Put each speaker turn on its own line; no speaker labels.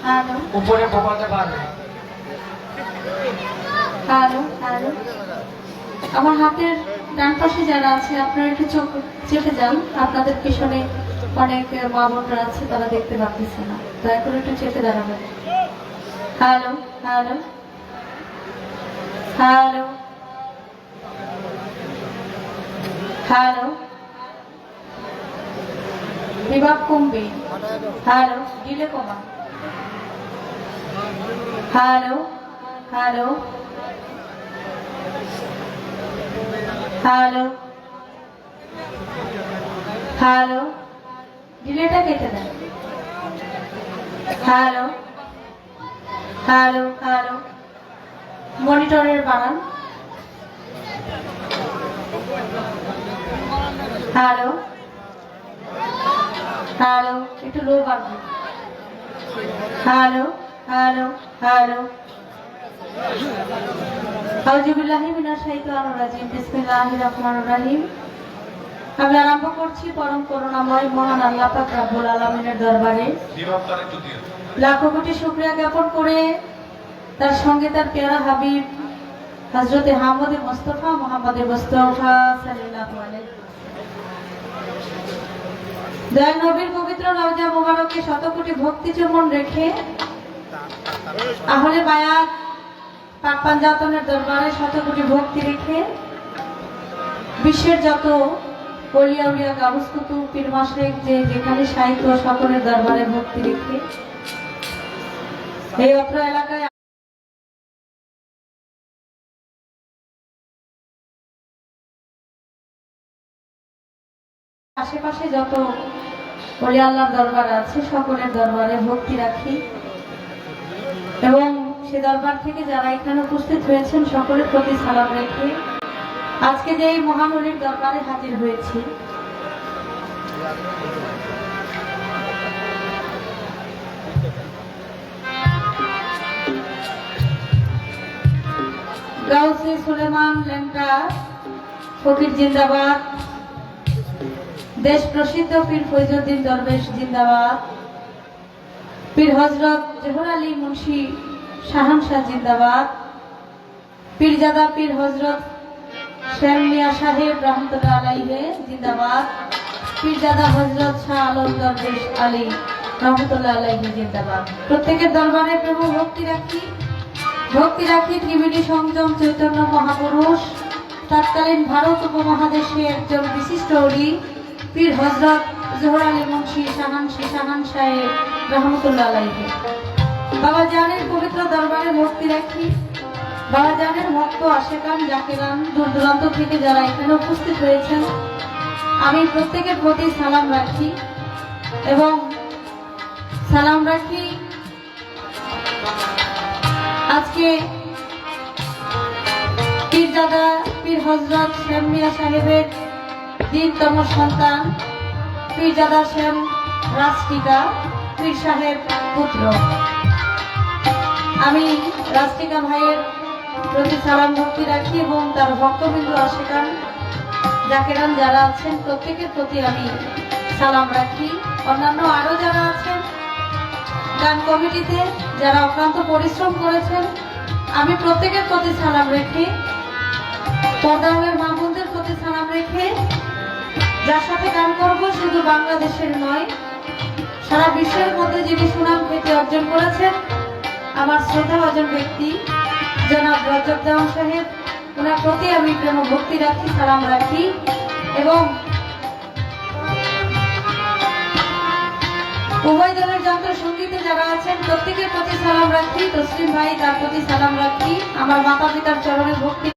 Hello
উপরে বসাতে পারবে।
হ্যালো হ্যালো, আমার হাতের ডান পাশে যারা আছে আপনারা একটু চোখ চেপে যান, আপনাদের পিছনে অনেক মা বোনরা আছে, তারা দেখতে পাচ্ছে না, দয়া করে একটু চেপে দাঁড়াবেন। হ্যালো হ্যালো হ্যালো হ্যালো, বিভাগ কমবে। হ্যালো, ডিলে কমা। হ্যালো হ্যালো হ্যালো হ্যালো, ডিলেটা কেটে দেন। হ্যালো হ্যালো হ্যালো, মনিটরের বাড়ান। হ্যালো হ্যালো, একটু লো বাড়বে। হ্যালো হ্যালো হ্যালো, আউযুবিল্লাহি মিনাশ শাইতানির রাজিম, বিসমিল্লাহির রহমানির রহিম। আমি আরম্ভ করছি পরম করুণাময় মহান আল্লাহ পাক রব্বুল আলামিনের দরবারে লাখো কোটি শুকরিয়া জ্ঞাপন করে, তার সঙ্গে তার পেয়ারা হাবিব হযরতে মুহাম্মদ মুস্তাফা সাল্লাল্লাহু আলাইহি দয়াল নবীর পবিত্র রওজা মুবারকে শত কোটি ভক্তি চুম্বন রেখে, আহলে বায়াত পাক পাঞ্জাতনের দরবারে শত কোটি ভক্তি রেখে, বিশ্বের যত ওলিয়া উলিয়া গাউস কুতুব পীর মাশায়েখ যে যেখানে সাহিত্য সকলের দরবারে ভক্তি রেখে এই অত্র এলাকায় আশেপাশে যত ওলিয়া আল্লাহর দরবার আছে সকলের দরবারে ভক্তি রাখি, এবং সে দরবার থেকে যারা এখানে উপস্থিত হয়েছেন সকলের প্রতি সালাম রেখে আজকে যে এই মহান ওলির দরবারে হাজির হয়েছি, গাউসে সুলেমান লেংটা ফকির জিন্দাবাদ, দেশ প্রসিদ্ধ পীর ফৈজুদ্দিন দরবেশ জিন্দাবাদ, পীর হযরত জহুর আলী মুন্সি শাহানশাহ জিন্দাবাদ, পীরজাদা পীর হযরত শের মিয়া সাহেব রহমতুল্লাহ আলাইহি জিন্দাবাদ, পীরজাদা হযরত শাহ আলম দরবেশ আলী রহমতুল্লাহ আলাইহি জিন্দাবাদ। প্রত্যেকের দরবারে প্রভু ভক্তি রাখি ত্রিবেণী সংযম চৈতন্য মহাপুরুষ তৎকালীন ভারত উপমহাদেশে একজন বিশিষ্ট ওলি পীর হযরত জহুর আলী মুন্সি শাহানশাহ রহমতুল্লাহ আলাইহি বাবা জানের পবিত্র দরবারে ভক্তি রাখি। বাবা জানের ভক্ত আশেকান জাকিরান দূর দূরান্ত থেকে যারা এখানে উপস্থিত হয়েছেন, আমি প্রত্যেকের প্রতি সালাম রাখি এবং সালাম রাখি আজকে পীরজাদা পীর হযরত শের মিয়া সাহেবের দিনতম সন্তান পীরজাদা শের রাজটিকা পীর সাহেব পুত্র। আমি রাজটিকা ভাইয়ের প্রতি সালাম ভক্তি রাখি এবং তার ভক্তবৃন্দ আশিকান জাকিরান যারা আছেন প্রত্যেকের প্রতি আমি সালাম রাখি। অন্যান্য আরো যারা আছেন গান কমিটিতে যারা অক্লান্ত পরিশ্রম করেছেন, আমি প্রত্যেকের প্রতি সালাম রেখে, পর্দার মা বোনদের প্রতি সালাম রেখে, যার সাথে গান করব শুধু বাংলাদেশের নয় সারা বিশ্বের মধ্যে যিনি সুনাম খ্যাতি অর্জন করেছেন, আমার শ্রদ্ধাভাজন ব্যক্তি জনাব রজব দেওয়ান সাহেব, ওনার প্রতি আমি প্রেম ভক্তি রাখি, সালাম রাখি এবং উভয় দলের যন্ত্র সঙ্গীতে যারা আছেন প্রত্যেকের প্রতি সালাম রাখি। তসলিম ভাই তার প্রতি সালাম রাখি। আমার মাতা পিতার চরণে ভক্তি